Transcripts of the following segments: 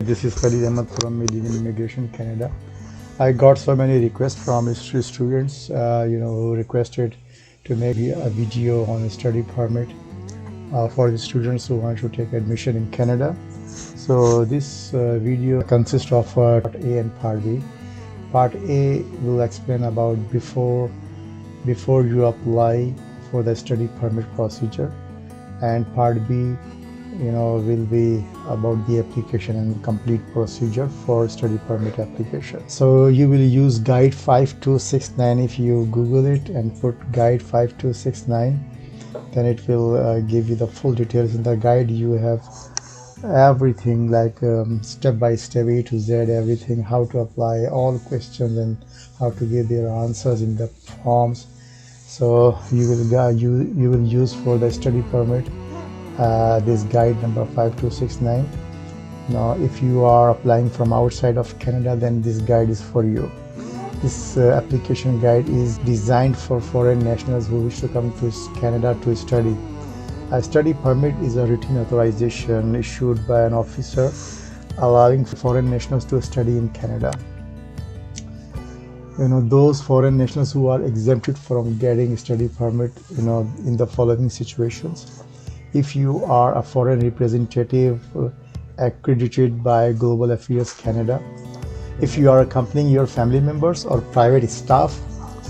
This is Khalid Ahmed from MILLENNIUM Immigration Canada. I got so many requests from history students, who requested to make a video on a study permit for the students who want to take admission in Canada. So this video consists of Part A and Part B. Part A will explain about before you apply for the study permit procedure, and Part B will be about the application and complete procedure for study permit application. So you will use guide 5269. If you Google it and put guide 5269, then it will give you the full details. In the guide you have everything, like step by step, A to Z, everything, how to apply all questions and how to give their answers in the forms. So you will use for the study permit this guide number 5269. Now if you are applying from outside of Canada, then this guide is for you. This application guide is designed for foreign nationals who wish to come to Canada to study. A study permit is a written authorization issued by an officer allowing foreign nationals to study in Canada. Those foreign nationals who are exempted from getting a study permit, in the following situations. If you are a foreign representative accredited by Global Affairs Canada, if you are accompanying your family members or private staff,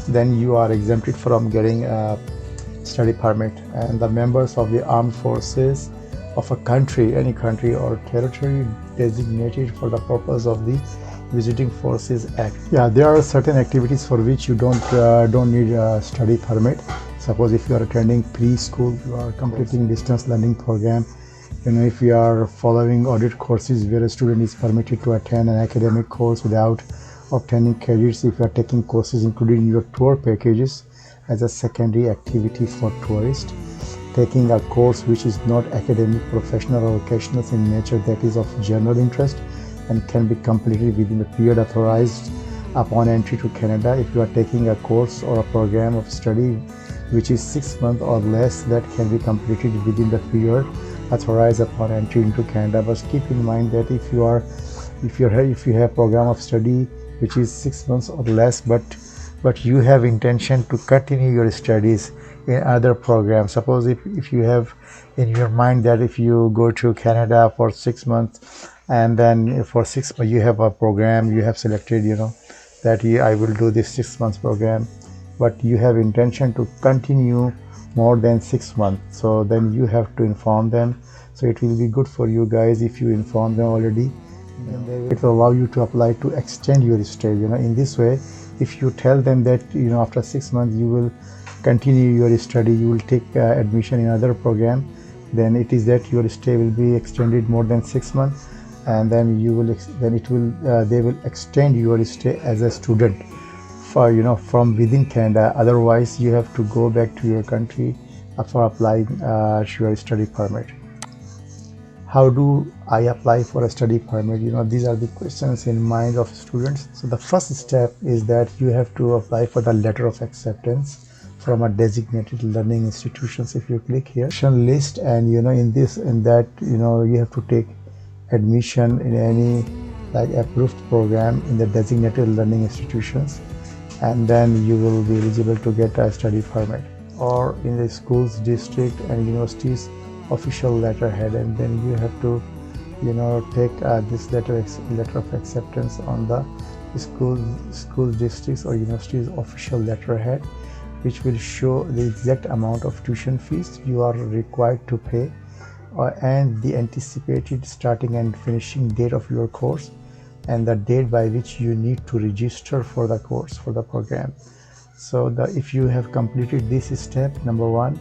then you are exempted from getting a study permit. And the members of the armed forces of a country, any country or territory designated for the purpose of the Visiting Forces Act. Yeah, there are certain activities for which you don't need a study permit. Suppose if you are attending preschool, you are completing distance learning program, if you are following audit courses where a student is permitted to attend an academic course without obtaining credits, if you are taking courses included in your tour packages as a secondary activity for tourists, taking a course which is not academic, professional or occasional in nature, that is of general interest and can be completed within the period authorized upon entry to Canada. If you are taking a course or a program of study which is 6 months or less, that can be completed within the period authorized upon entry into Canada. But keep in mind that if you have program of study which is 6 months or less, but you have intention to continue your studies in other programs. Suppose if you have in your mind that if you go to Canada for 6 months and then for 6 months you have a program you have selected, that I will do this 6 months program, but you have intention to continue more than 6 months, so then you have to inform them. So it will be good for you guys if you inform them already, and it will allow you to apply to extend your stay. In this way, if you tell them that after 6 months you will continue your study, you will take admission in other program, then it is that your stay will be extended more than 6 months, and then they will extend your stay as a student for from within Canada. Otherwise you have to go back to your country for applying to your study permit. How do I apply for a study permit? These are the questions in mind of students. So the first step is that you have to apply for the letter of acceptance from a designated learning institutions. If you click here list, and you have to take admission in any approved program in the designated learning institutions, and then you will be eligible to get a study permit, or in the schools, district and universities official letterhead, and then you have to take this letter of acceptance on the school districts or universities official letterhead, which will show the exact amount of tuition fees you are required to pay, and the anticipated starting and finishing date of your course, and the date by which you need to register for the course, for the program. So if you have completed this step number 1,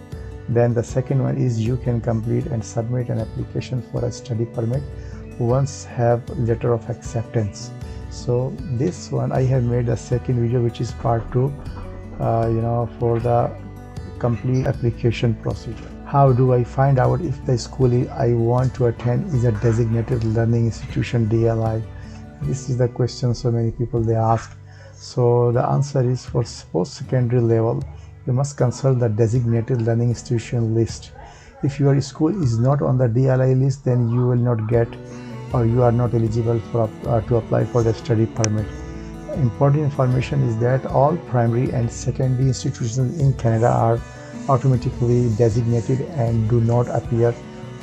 then the second one is you can complete and submit an application for a study permit once have letter of acceptance. So this one I have made a second video, which is part 2, for the complete application procedure. How do I find out if the school I want to attend is a designated learning institution, DLI? This is the question so many people they ask. So the answer is, for post-secondary level, you must consult the designated learning institution list. If your school is not on the DLI list, then you will not get or you are not eligible for to apply for the study permit. Important information is that all primary and secondary institutions in Canada are automatically designated and do not appear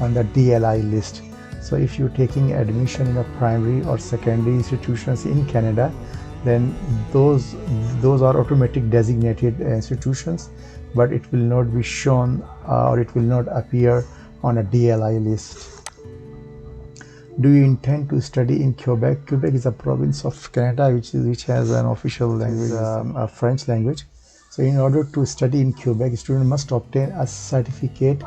on the DLI list. So if you're taking admission in a primary or secondary institutions in Canada, then those are automatic designated institutions, but it will not be shown or it will not appear on a DLI list. Do you intend to study in Quebec? Quebec is a province of Canada which has an official language, a French language. So in order to study in Quebec, student must obtain a certificate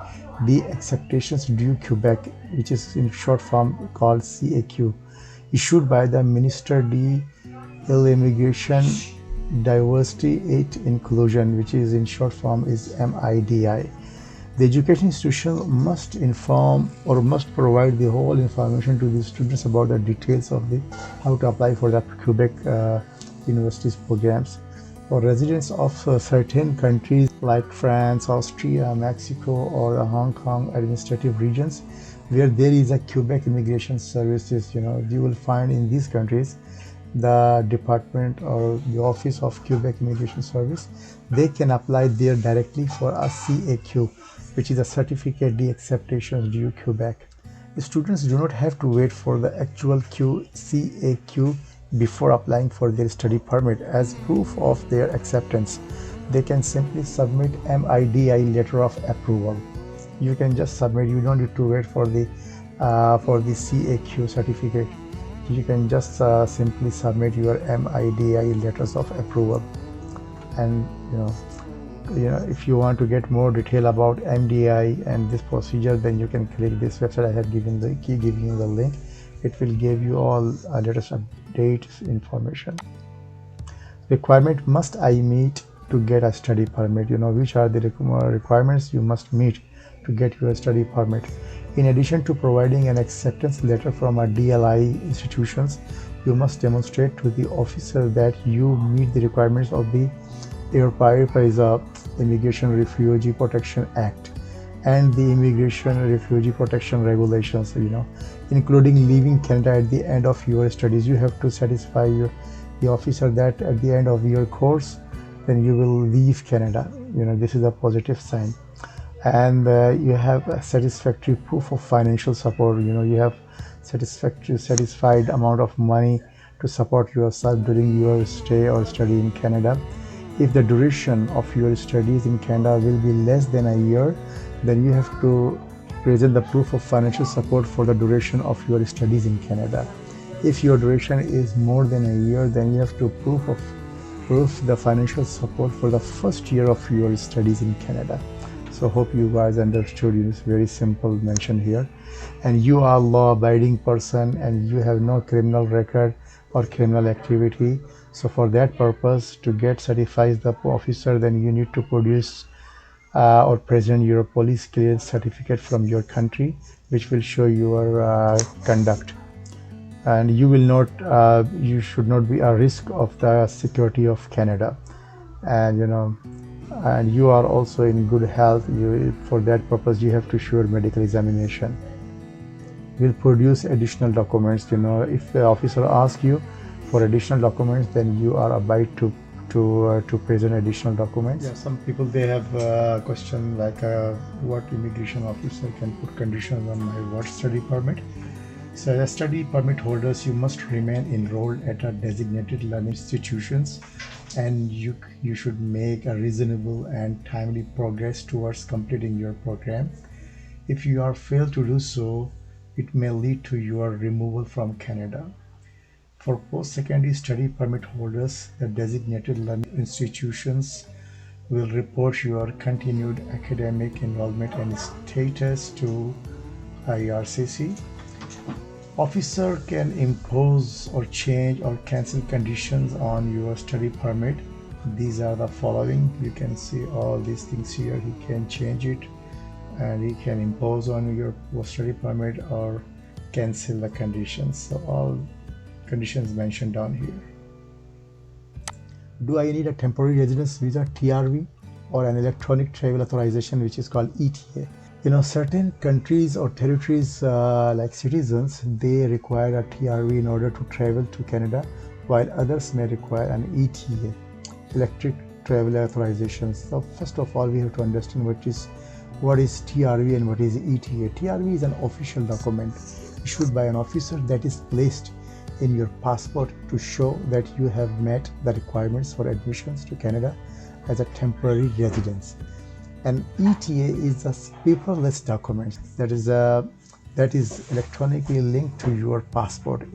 d'acceptations du Quebec, which is in short form called CAQ, issued by the Minister de l'Immigration, Diversity and Inclusion, which is in short form is MIDI. The education institution must inform or must provide the whole information to the students about the details of how to apply for the Quebec universities programs. For residents of certain countries like France, Austria, Mexico, or the Hong Kong administrative regions, where there is a Quebec immigration services, you will find in these countries the department or the office of Quebec Immigration Service. They can apply there directly for a CAQ, which is a certificate d'acceptations du Quebec. The students do not have to wait for the actual CAQ before applying for their study permit. As proof of their acceptance, they can simply submit MIDI letter of approval. You can just submit, you don't need to wait for the CAQ certificate. You can just simply submit your MIDI letters of approval. And if you want to get more detail about MDI and this procedure, then you can click this website. I have giving you the link. It will give you all latest updates information. Requirement must I meet to get a study permit? Which are the requirements you must meet to get your study permit? In addition to providing an acceptance letter from a DLI institutions, you must demonstrate to the officer that you meet the requirements of the AIP, Immigration Refugee Protection Act, and the Immigration Refugee Protection Regulations, including leaving Canada at the end of your studies. You have to satisfy the officer that at the end of your course, then you will leave Canada. This is a positive sign. And you have a satisfactory proof of financial support. You have satisfied amount of money to support yourself during your stay or study in Canada. If the duration of your studies in Canada will be less than a year, then you have to present the proof of financial support for the duration of your studies in Canada. If your duration is more than a year, then you have to prove the financial support for the first year of your studies in Canada. So hope you guys understood. It's very simple mention here. And you are law-abiding person and you have no criminal record or criminal activity. So for that purpose, to get certified the officer, then you need to produce or present your police clearance certificate from your country, which will show your conduct. And you will not, you should not be a risk of the security of Canada. And and you are also in good health. For that purpose, you have to show medical examination. Will produce additional documents. If the officer asks you for additional documents, then you are obliged to present additional documents. Yeah, some people they have a question like what immigration officer can put conditions on my work study permit. So as study permit holders, you must remain enrolled at a designated learning institutions, and you should make a reasonable and timely progress towards completing your program. If you are failed to do so, it may lead to your removal from Canada. For post-secondary study permit holders, the designated learning institutions will report your continued academic enrollment and status to ircc. Officer can impose or change or cancel conditions on your study permit. These are the following. You can see all these things here. He can change it and he can impose on your study permit or cancel the conditions. So all conditions mentioned down here. Do I need a temporary residence visa, TRV, or an electronic travel authorization, which is called ETA? Certain countries or territories like citizens, they require a TRV in order to travel to Canada, while others may require an ETA, electric travel authorization. So first of all, we have to understand what is TRV and what is ETA. TRV is an official document issued by an officer that is placed in your passport to show that you have met the requirements for admissions to Canada as a temporary residence. An ETA is a paperless document that is electronically linked to your passport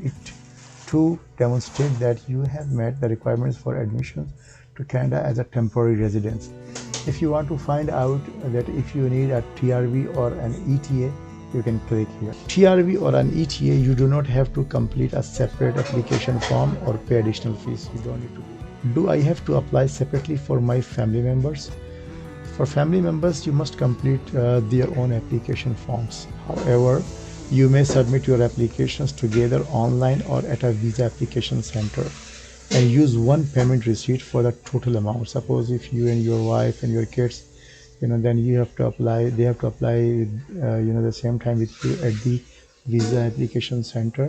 to demonstrate that you have met the requirements for admission to Canada as a temporary residence. If you want to find out that if you need a TRV or an ETA, you can click here. TRV or an ETA, you do not have to complete a separate application form or pay additional fees. You don't need to do I have to apply separately for my family members? For family members, you must complete their own application forms. However, you may submit your applications together online or at a visa application center and use one payment receipt for the total amount. Suppose if you and your wife and your kids, then they have to apply the same time with you at the visa application center,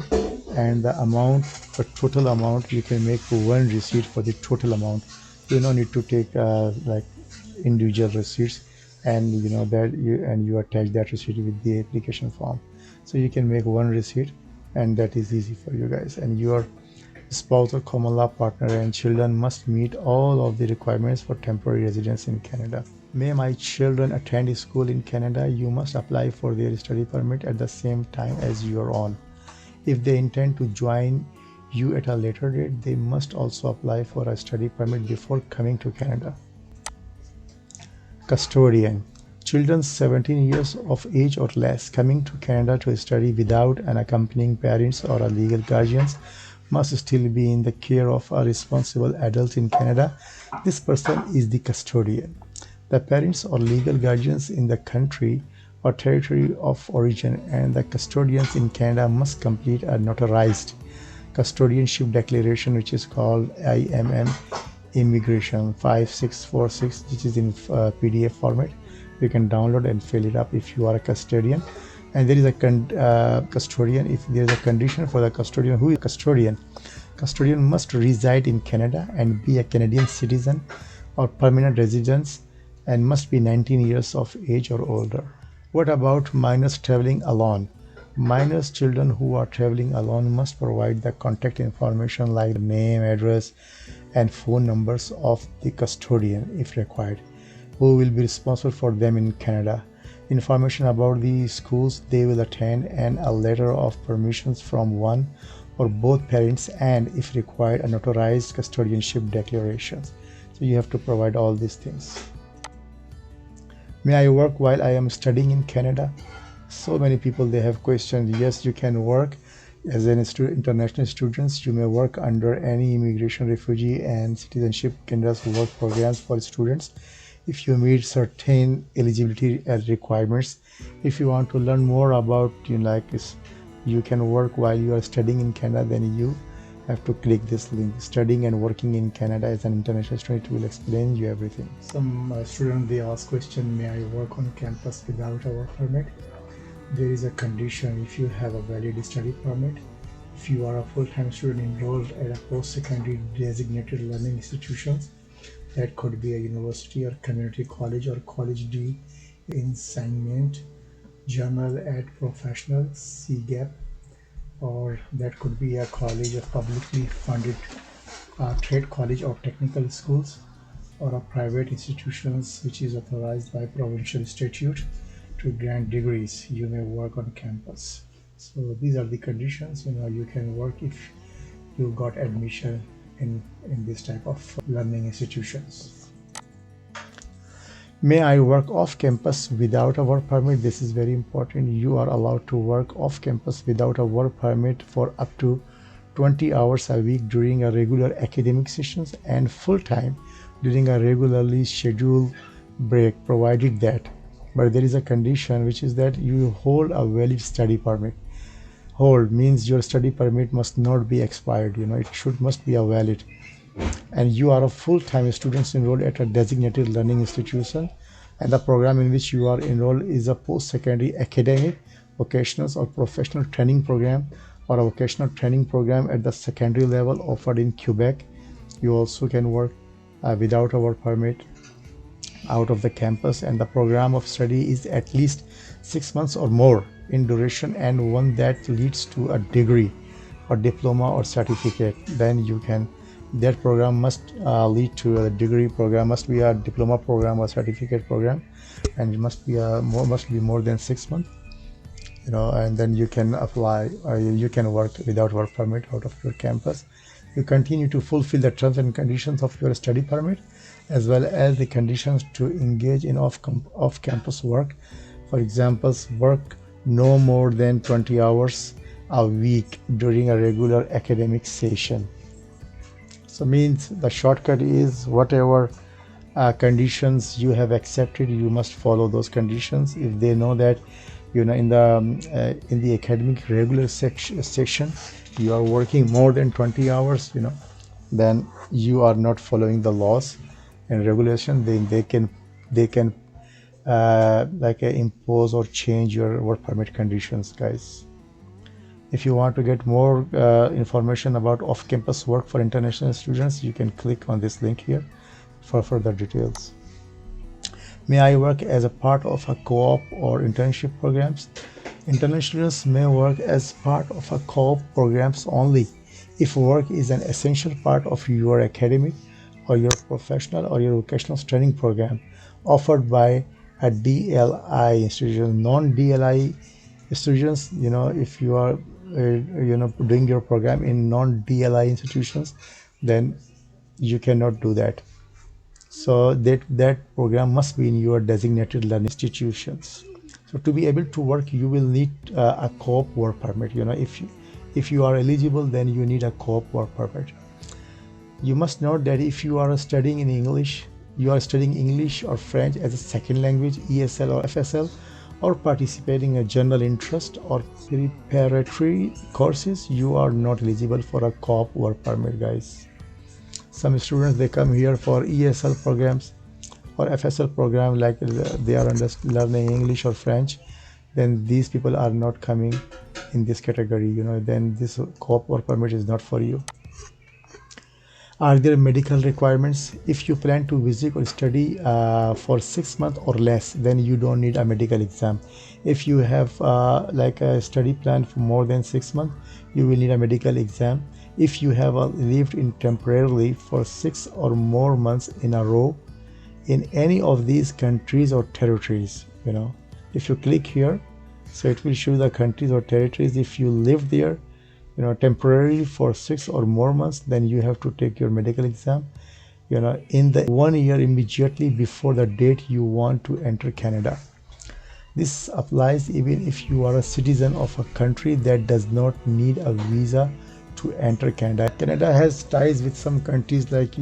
and the total amount, you can make one receipt for the total amount. You don't need to take like individual receipts, and you attach that receipt with the application form, so you can make one receipt, and that is easy for you guys. And your spouse or common law partner and children must meet all of the requirements for temporary residence in Canada. May my children attend school in Canada? You must apply for their study permit at the same time as your own. If they intend to join you at a later date, they must also apply for a study permit before coming to Canada. Custodian. Children 17 years of age or less coming to Canada to study without an accompanying parents or a legal guardians must still be in the care of a responsible adult in Canada. This person is the custodian. The parents or legal guardians in the country or territory of origin and the custodians in Canada must complete a notarized custodianship declaration, which is called IMM Immigration 5646, which is in PDF format. You can download and fill it up if you are a custodian. And there is a custodian. If there is a condition for the custodian, who is a custodian? Custodian must reside in Canada and be a Canadian citizen or permanent resident and must be 19 years of age or older. What about minors traveling alone? Minors children who are traveling alone must provide the contact information like name, address, and phone numbers of the custodian if required, who will be responsible for them in Canada. Information about the schools they will attend and a letter of permissions from one or both parents, and if required, a notarized custodianship declaration. So you have to provide all these things. May I work while I am studying in Canada? So many people, they have questioned. Yes, you can work as an international students. You may work under any immigration, refugee, and citizenship Canada's work programs for students if you meet certain eligibility requirements. If you want to learn more about you can work while you are studying in Canada, then you have to click this link. Studying and working in Canada as an international student will explain you everything. Some students, they ask question, may I work on campus without a work permit? There is a condition. If you have a valid study permit, if you are a full-time student enrolled at a post-secondary designated learning institutions, that could be a university or community college or college D in assignment, general ed professional, CGAP, or that could be a college of publicly funded trade college or technical schools, or a private institutions which is authorized by provincial statute to grant degrees. You may work on campus. So these are the conditions. You can work if you got admission in this type of learning institutions. May I work off campus without a work permit? This is very important. You are allowed to work off campus without a work permit for up to 20 hours a week during a regular academic sessions and full time during a regularly scheduled break, provided that. But there is a condition, which is that you hold a valid study permit. Hold means your study permit must not be expired. It must be a valid, and you are a full-time student enrolled at a designated learning institution and the program in which you are enrolled is a post-secondary academic, vocational or professional training program, or a vocational training program at the secondary level offered in Quebec. You also can work without a work permit out of the campus, and the program of study is at least 6 months or more in duration, and one that leads to a degree or diploma or certificate. Then you can, that program must lead to a degree program, must be a diploma program or certificate program, and it must be more than 6 months, and then you can apply, or you can work without work permit out of your campus. You continue to fulfill the terms and conditions of your study permit, as well as the conditions to engage in off-campus work. For example, work no more than 20 hours a week during a regular academic session. So means the shortcut is whatever conditions you have accepted, you must follow those conditions. If they know that in the academic regular section you are working more than 20 hours, then you are not following the laws and regulation, then they can impose or change your work permit conditions, guys. If you want to get more information about off-campus work for international students, you can click on this link here for further details. May I work as a part of a co-op or internship programs? International students may work as part of a co-op programs only if work is an essential part of your academic or your professional or your vocational training program offered by a DLI institution. Non-DLI institutions, if you are doing your program in non-DLI institutions, then you cannot do that. So that program must be in your designated learning institutions. So to be able to work, you will need a co-op work permit. If you are eligible, then you need a co-op work permit. You must note that if you are studying in English, you are studying English or French as a second language, ESL or FSL, or participating in a general interest or preparatory courses, you are not eligible for a co-op work permit, guys. Some students, they come here for ESL programs or FSL program, like they are learning English or French, then these people are not coming in this category, then this co-op work permit is not for you. Are there medical requirements? If you plan to visit or study for 6 months or less, then you don't need a medical exam. If you have a study plan for more than 6 months, you will need a medical exam. If you have lived in temporarily for 6 or more months in a row in any of these countries or territories, if you click here, so it will show the countries or territories. If you live there temporarily for 6 or more months, then you have to take your medical exam in the 1 year immediately before the date you want to enter Canada. This applies even if you are a citizen of a country that does not need a visa to enter Canada. Canada has ties with some countries, like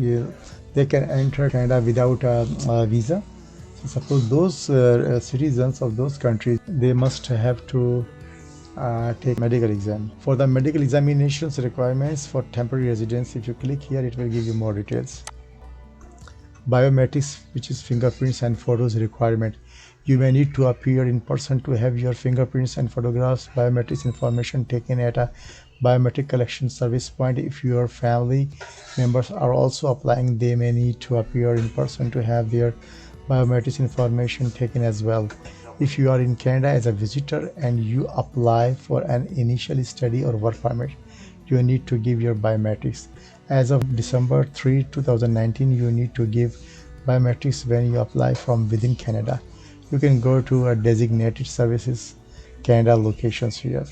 they can enter Canada without a visa. So suppose those citizens of those countries, they must have to take medical exam. For the medical examinations requirements for temporary residence, if you click here, it will give you more details. Biometrics, which is fingerprints and photos requirement. You may need to appear in person to have your fingerprints and photographs, biometrics information taken at a biometric collection service point. If your family members are also applying, they may need to appear in person to have their biometrics information taken as well. If you are in Canada as a visitor and you apply for an initial study or work permit, you need to give your biometrics. As of December 3, 2019, you need to give biometrics when you apply from within Canada. You can go to a designated services Canada locations here.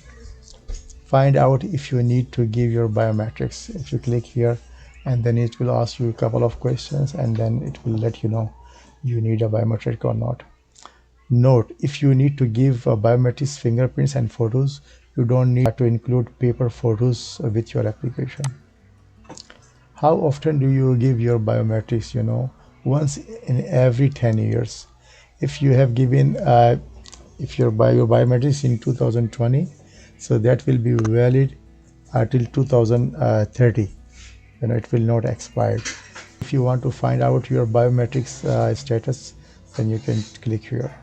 Find out if you need to give your biometrics. If you click here, and then it will ask you a couple of questions, and then it will let you know you need a biometric or not. Note, if you need to give biometrics, fingerprints and photos, you don't need to include paper photos with your application. How often do you give your biometrics? Once in every 10 years. If you have given if your biometrics in 2020, so that will be valid till 2030. It will not expire. If you want to find out your biometrics status, then you can click here.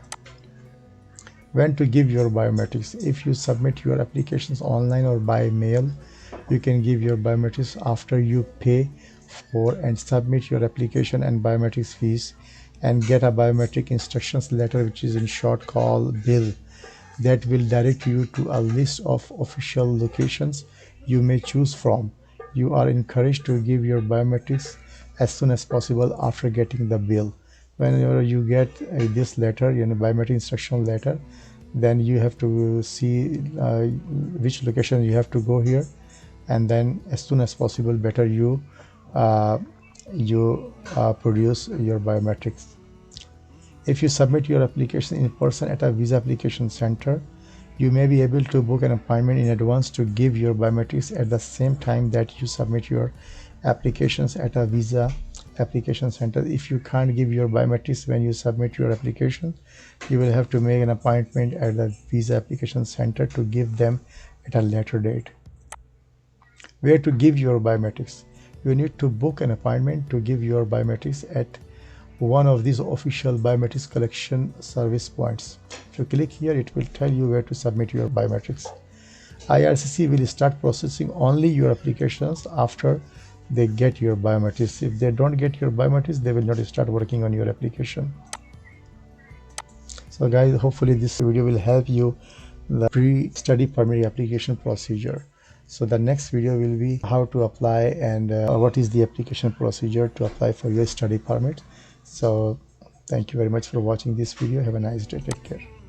When to give your biometrics: if you submit your applications online or by mail, you can give your biometrics after you pay for and submit your application and biometrics fees and get a biometric instructions letter, which is in short called bill, that will direct you to a list of official locations you may choose from. You are encouraged to give your biometrics as soon as possible after getting the bill. Whenever you get this letter, biometric instruction letter, then you have to see which location you have to go here, and then as soon as possible better you produce your biometrics. If you submit your application in person at a visa application center, you may be able to book an appointment in advance to give your biometrics at the same time that you submit your applications at a visa application center. If you can't give your biometrics when you submit your application, you will have to make an appointment at the visa application center to give them at a later date. Where to give your biometrics: you need to book an appointment to give your biometrics at one of these official biometrics collection service points. If you click here, it will tell you where to submit your biometrics. IRCC will start processing only your applications after they get your biometrics. If they don't get your biometrics, they will not start working on your application. So guys, hopefully this video will help you the pre-study permit application procedure. So the next video will be how to apply and what is the application procedure to apply for your study permit. So thank you very much for watching this video. Have a nice day. Take care.